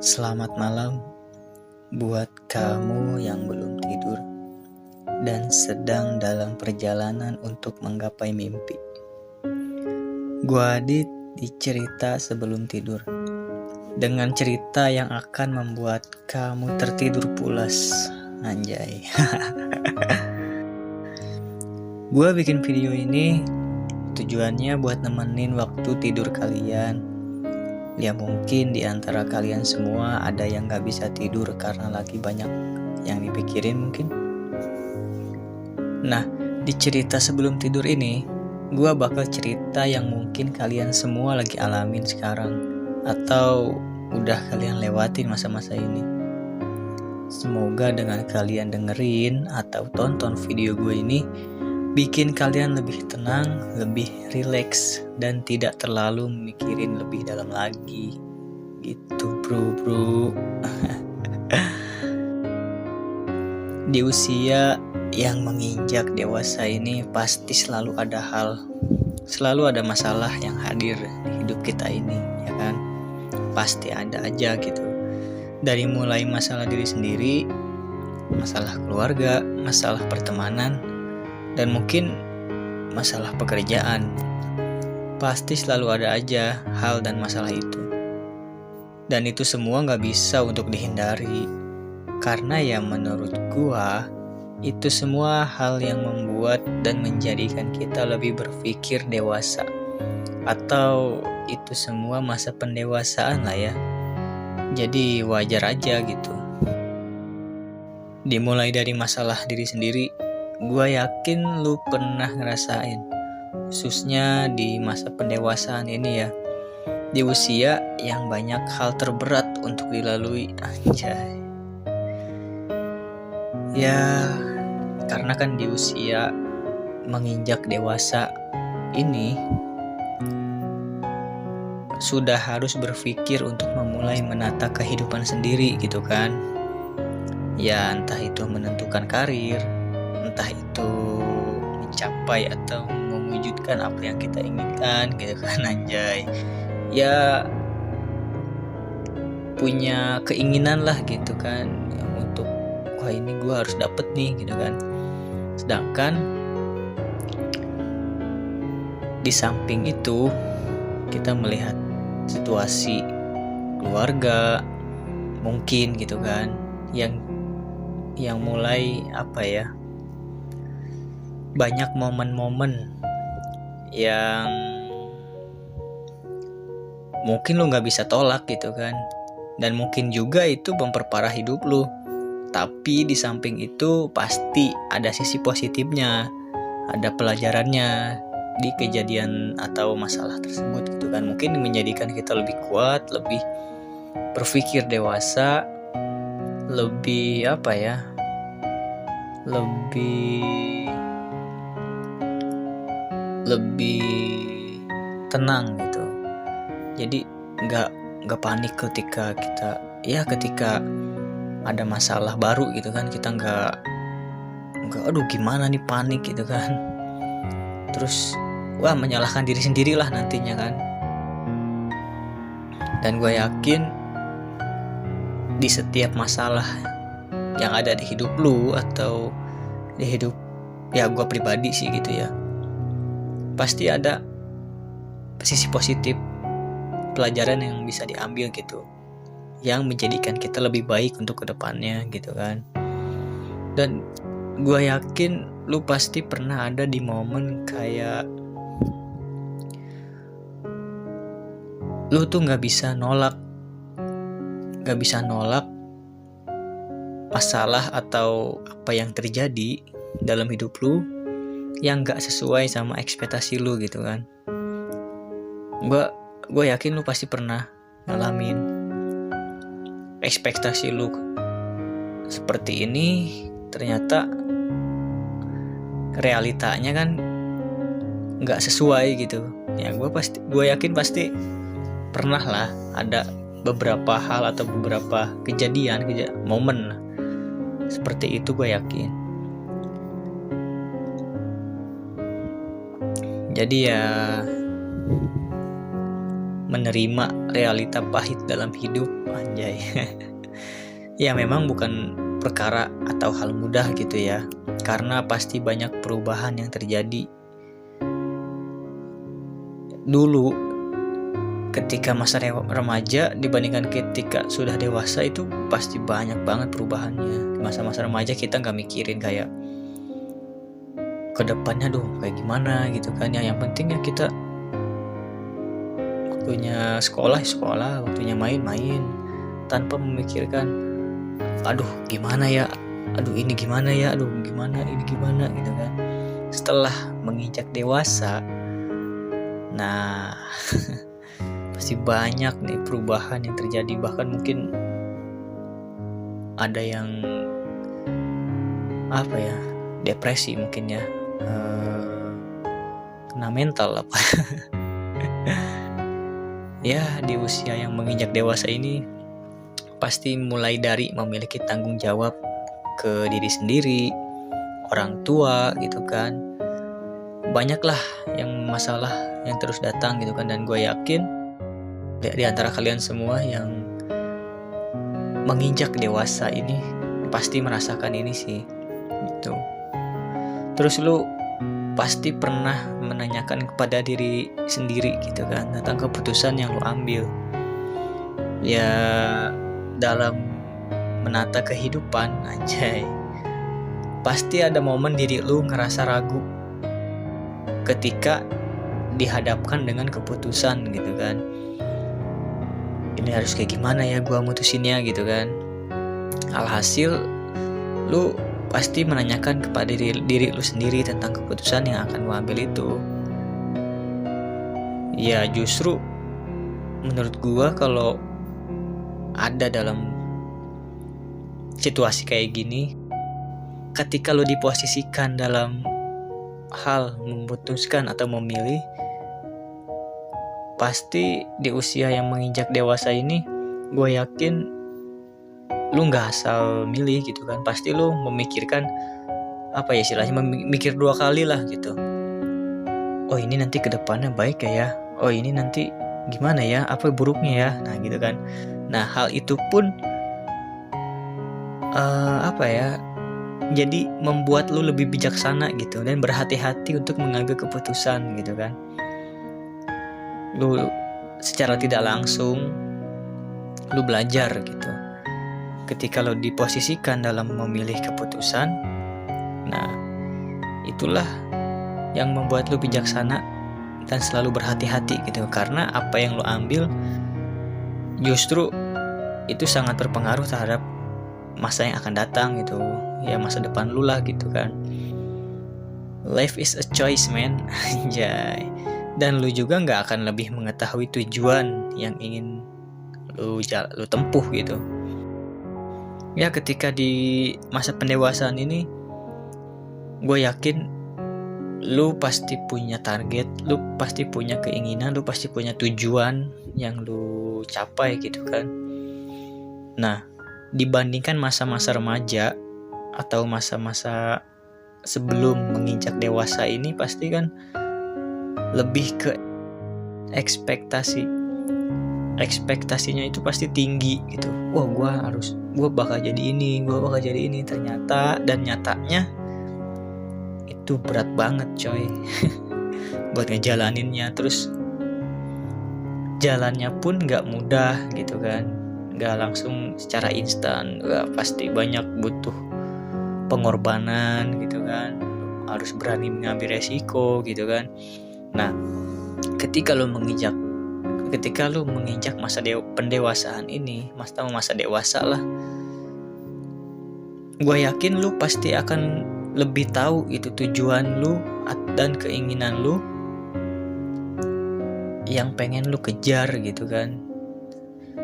Selamat malam buat kamu yang belum tidur dan sedang dalam perjalanan untuk menggapai mimpi. Gua Adit di cerita sebelum tidur, dengan cerita yang akan membuat kamu tertidur pulas. Anjay. Gua bikin video ini tujuannya buat nemenin waktu tidur kalian. Ya mungkin di antara kalian semua ada yang gak bisa tidur karena lagi banyak yang dipikirin mungkin. Nah, di cerita sebelum tidur ini, gue bakal cerita yang mungkin kalian semua lagi alamin sekarang, atau udah kalian lewatin masa-masa ini. Semoga dengan kalian dengerin atau tonton video gue ini bikin kalian lebih tenang, lebih rileks, dan tidak terlalu mikirin lebih dalam lagi. Gitu bro. Di usia yang menginjak dewasa ini pasti selalu ada masalah yang hadir di hidup kita ini, ya kan? Pasti ada aja gitu. Dari mulai masalah diri sendiri, masalah keluarga, masalah pertemanan, dan mungkin masalah pekerjaan. Pasti selalu ada aja hal dan masalah itu. Dan itu semua gak bisa untuk dihindari. Karena ya menurut gua, itu semua hal yang membuat dan menjadikan kita lebih berpikir dewasa. Atau itu semua masa pendewasaan lah ya. Jadi wajar aja gitu. Dimulai dari masalah diri sendiri, gue yakin lu pernah ngerasain, khususnya di masa pendewasaan ini ya, di usia yang banyak hal terberat untuk dilalui. Anjay. Ya, karena kan di usia menginjak dewasa ini sudah harus berpikir untuk memulai menata kehidupan sendiri gitu kan. Ya entah itu menentukan karir, entah itu mencapai atau mewujudkan apa yang kita inginkan gitu kan, anjay. Ya punya keinginan lah gitu kan, untuk wah ini gue harus dapet nih gitu kan. Sedangkan di samping itu kita melihat situasi keluarga mungkin gitu kan, yang mulai banyak momen-momen yang mungkin lu gak bisa tolak gitu kan, dan mungkin juga itu memperparah hidup lu. Tapi di samping itu pasti ada sisi positifnya, ada pelajarannya di kejadian atau masalah tersebut gitu kan. Mungkin menjadikan kita lebih kuat, lebih berpikir dewasa, lebih lebih tenang gitu. Jadi nggak panik ketika ketika ada masalah baru gitu kan. Kita nggak aduh gimana nih, panik gitu kan, terus menyalahkan diri sendirilah nantinya kan. Dan gue yakin di setiap masalah yang ada di hidup lu atau di hidup ya gue pribadi sih gitu ya, pasti ada sisi positif, pelajaran yang bisa diambil gitu, yang menjadikan kita lebih baik untuk kedepannya gitu kan. Dan gue yakin lu pasti pernah ada di momen kayak lu tuh gak bisa nolak masalah atau apa yang terjadi dalam hidup lu yang gak sesuai sama ekspektasi lu gitu kan. Gue yakin lu pasti pernah ngalamin ekspektasi lu seperti ini, ternyata realitanya kan gak sesuai gitu ya. Gue yakin pasti pernah lah ada beberapa hal atau beberapa momen seperti itu, gue yakin. Jadi ya menerima realita pahit dalam hidup, anjay. Ya memang bukan perkara atau hal mudah gitu ya, karena pasti banyak perubahan yang terjadi. Dulu ketika masa remaja dibandingkan ketika sudah dewasa itu pasti banyak banget perubahannya. Di masa-masa remaja kita gak mikirin kayak kedepannya kayak gimana gitu kan ya. Yang penting ya kita waktunya sekolah, waktunya main, tanpa memikirkan aduh gimana ya, aduh ini gimana ya, aduh gimana ini gimana gitu kan. Setelah menginjak dewasa, nah pasti banyak nih perubahan yang terjadi. Bahkan mungkin ada yang depresi mungkin ya, kena mental apa. Ya di usia yang menginjak dewasa ini pasti mulai dari memiliki tanggung jawab ke diri sendiri, orang tua gitu kan. Banyaklah yang masalah yang terus datang gitu kan. Dan gue yakin di antara kalian semua yang menginjak dewasa ini pasti merasakan ini sih gitu. Terus lu pasti pernah menanyakan kepada diri sendiri gitu kan tentang keputusan yang lu ambil. Ya dalam menata kehidupan, anjay, pasti ada momen diri lu ngerasa ragu ketika dihadapkan dengan keputusan gitu kan. Ini harus kayak gimana ya gua mutusinnya gitu kan. Alhasil lu pasti menanyakan kepada diri lu sendiri tentang keputusan yang akan lu ambil itu. Ya justru menurut gua kalau ada dalam situasi kayak gini, ketika lo diposisikan dalam hal memutuskan atau memilih, pasti di usia yang menginjak dewasa ini gue yakin lo gak asal milih gitu kan. Pasti lo memikirkan istilahnya memikir 2 kali lah gitu. Oh ini nanti kedepannya baik ya, oh ini nanti gimana ya, apa buruknya ya, nah gitu kan. Nah hal itu pun jadi membuat lu lebih bijaksana gitu dan berhati-hati untuk mengambil keputusan gitu kan. Lu secara tidak langsung lu belajar gitu. Ketika lu diposisikan dalam memilih keputusan, nah itulah yang membuat lu bijaksana dan selalu berhati-hati gitu. Karena apa yang lu ambil justru itu sangat berpengaruh terhadap masa yang akan datang gitu. Ya masa depan lu lah gitu kan. Life is a choice man. Anjay. Dan lu juga gak akan lebih mengetahui tujuan yang ingin lu tempuh gitu. Ya ketika di masa pendewasaan ini, gue yakin lu pasti punya target, lu pasti punya keinginan, lu pasti punya tujuan yang lu capai gitu kan. Nah, dibandingkan masa-masa remaja atau masa-masa sebelum menginjak dewasa ini, pasti kan lebih ke ekspektasinya itu pasti tinggi gitu. Wah, gue bakal jadi ini, ternyata dan nyatanya itu berat banget coy. Buat ngejalaninnya. Terus jalannya pun gak mudah gitu kan, gak langsung secara instan. Pasti banyak butuh pengorbanan gitu kan, harus berani mengambil resiko gitu kan. Nah ketika lu menginjak masa pendewasaan ini, masa dewasa lah, gue yakin lu pasti akan lebih tahu itu tujuan lu dan keinginan lu yang pengen lu kejar gitu kan.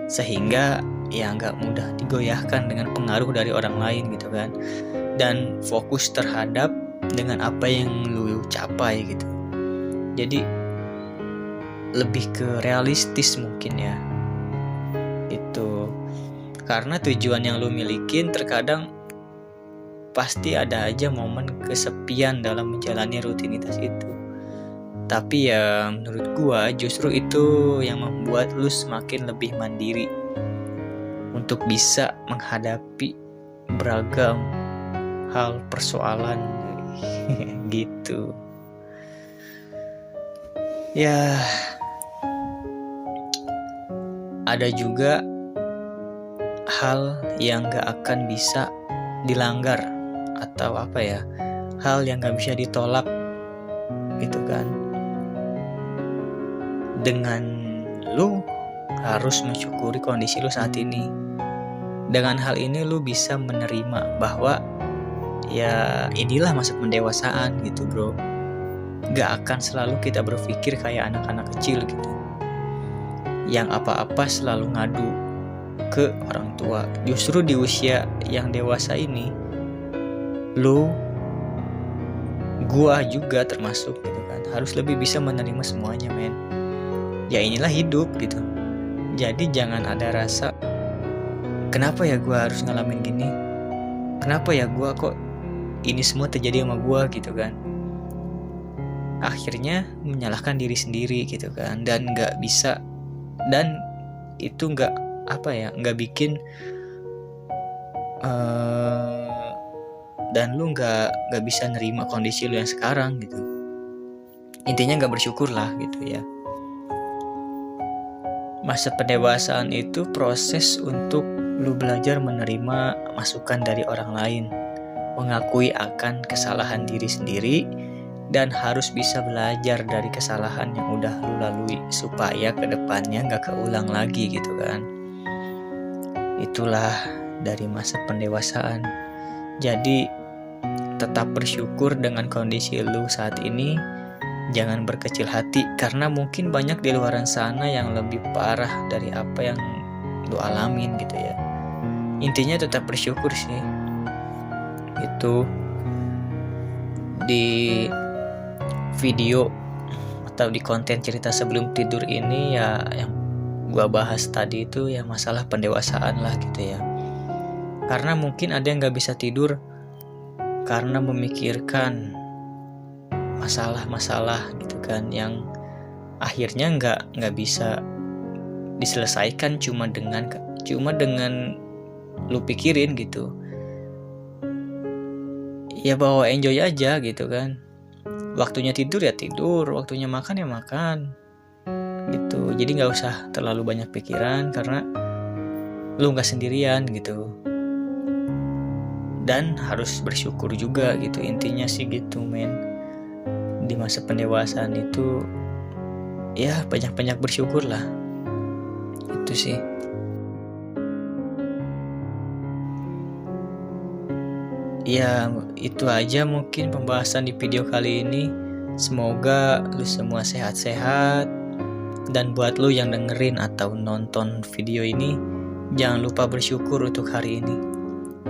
Sehingga ya gak mudah digoyahkan dengan pengaruh dari orang lain gitu kan. Dan fokus terhadap dengan apa yang lu capai gitu. Jadi lebih ke realistis mungkin ya. Itu karena tujuan yang lu milikin terkadang pasti ada aja momen kesepian dalam menjalani rutinitas itu. Tapi ya menurut gua justru itu yang membuat lu semakin lebih mandiri untuk bisa menghadapi beragam hal persoalan gitu. Ya, ada juga hal yang gak akan bisa dilanggar atau hal yang gak bisa ditolak gitu kan. Dengan lu harus mensyukuri kondisi lu saat ini. Dengan hal ini lu bisa menerima bahwa ya inilah masa pendewasaan gitu bro. Gak akan selalu kita berpikir kayak anak-anak kecil gitu, yang apa-apa selalu ngadu ke orang tua. Justru di usia yang dewasa ini, gua juga termasuk gitu kan, harus lebih bisa menerima semuanya men. Ya inilah hidup gitu. Jadi jangan ada rasa kenapa ya gua harus ngalamin gini, kenapa ya gua kok ini semua terjadi sama gua gitu kan. Akhirnya menyalahkan diri sendiri gitu kan, dan nggak bisa, dan itu nggak bikin dan lu nggak bisa nerima kondisi lu yang sekarang gitu. Intinya nggak bersyukur lah gitu ya. Masa pendewasaan itu proses untuk lu belajar menerima masukan dari orang lain, mengakui akan kesalahan diri sendiri, dan harus bisa belajar dari kesalahan yang udah lu lalui supaya kedepannya gak keulang lagi gitu kan. Itulah dari masa pendewasaan. Jadi tetap bersyukur dengan kondisi lu saat ini. Jangan berkecil hati, karena mungkin banyak di luaran sana yang lebih parah dari apa yang lu alamin gitu ya. Intinya tetap bersyukur sih. Itu di video atau di konten cerita sebelum tidur ini ya, yang gua bahas tadi itu ya masalah pendewasaan lah gitu ya. Karena mungkin ada yang gak bisa tidur karena memikirkan masalah-masalah gitu kan, yang akhirnya nggak bisa diselesaikan cuma dengan lu pikirin gitu. Ya bawa enjoy aja gitu kan. Waktunya tidur ya tidur, waktunya makan ya makan gitu. Jadi nggak usah terlalu banyak pikiran karena lu nggak sendirian gitu. Dan harus bersyukur juga gitu, intinya sih gitu men. Di masa pendewasaan itu ya banyak-banyak bersyukur lah. Itu sih. Ya itu aja mungkin pembahasan di video kali ini. Semoga lu semua sehat-sehat. Dan buat lu yang dengerin atau nonton video ini, jangan lupa bersyukur untuk hari ini.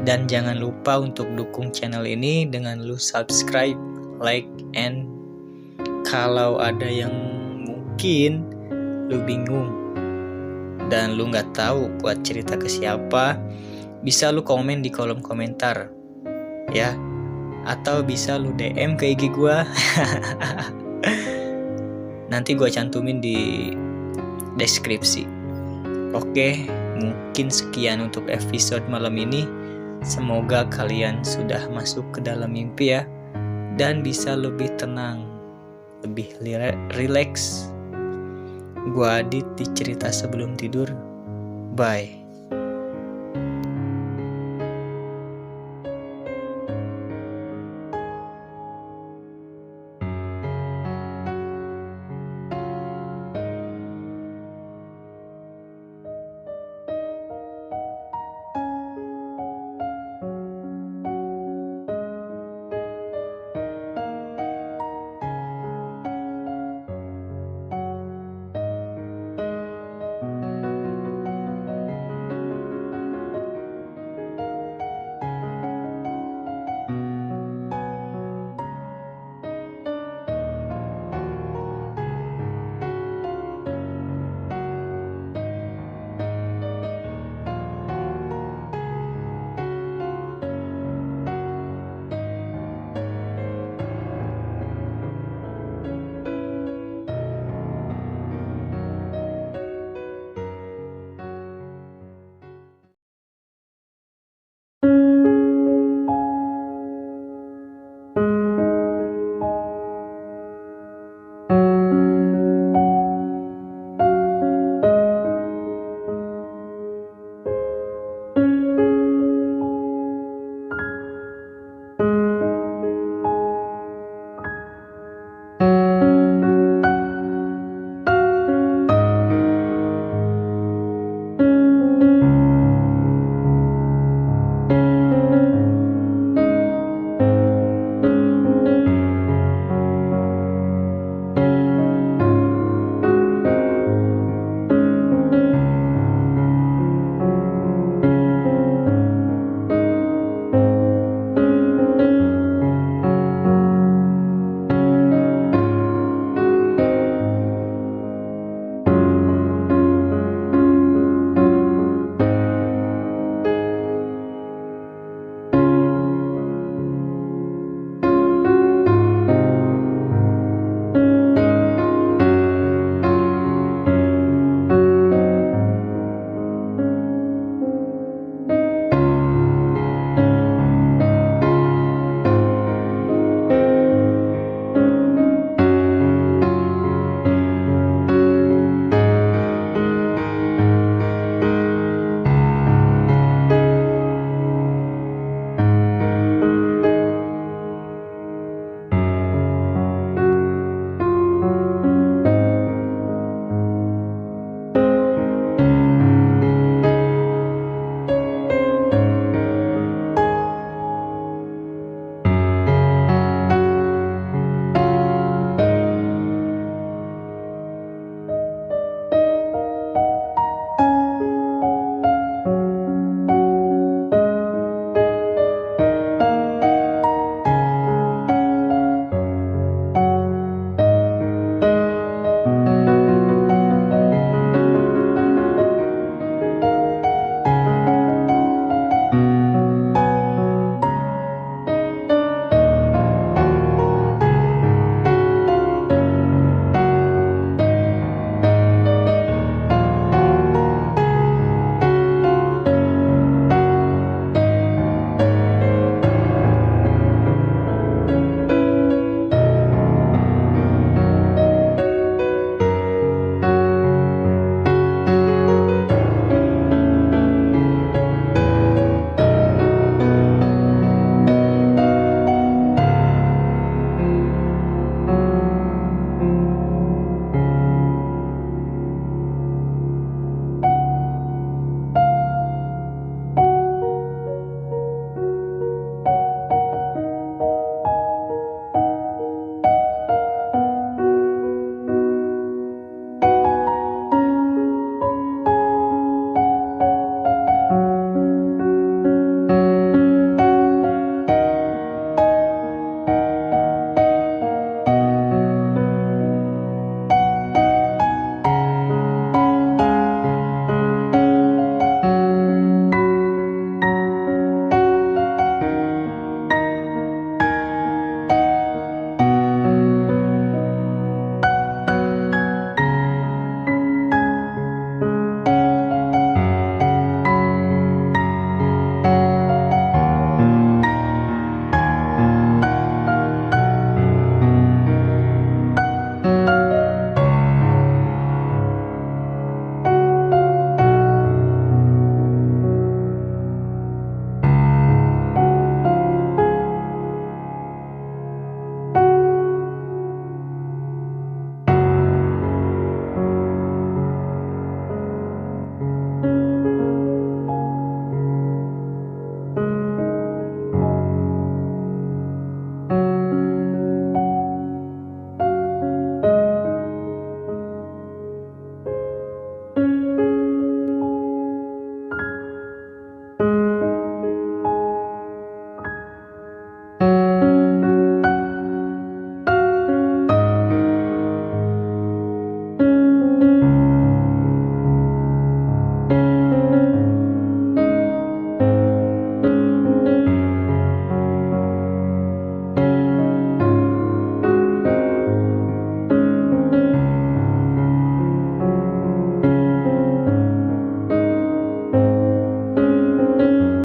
Dan jangan lupa untuk dukung channel ini dengan lu subscribe, like, and kalau ada yang mungkin lu bingung dan lu gak tahu buat cerita ke siapa, bisa lu komen di kolom komentar ya, atau bisa lu DM ke IG gua. Nanti gua cantumin di deskripsi. Oke, mungkin sekian untuk episode malam ini. Semoga kalian sudah masuk ke dalam mimpi ya, dan bisa lebih tenang, lebih relax. Gua Adit di cerita sebelum tidur. Bye.